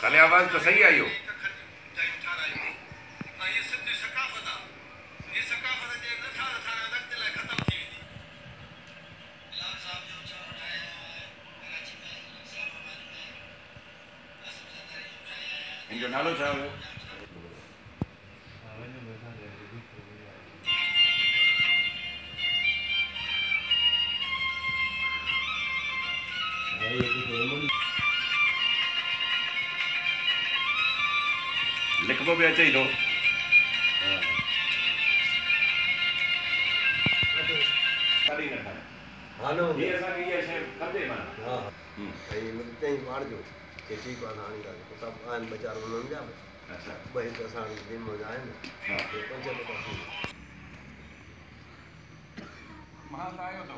ताले आवाज़ तो सही आई हो। इनजो नालो छा हुयो? लिखबो भी अचे थो। हालो ये असांखे इहा शइ खपे माना। हा भई हुते ई वाड़िजो कि ठीकु आहे हाणे सभु आहिनि वीचारा उन्हनि जा बि अच्छा ॿई त असां दिन जा आहिनि हा 5 रुपया मां त आयो त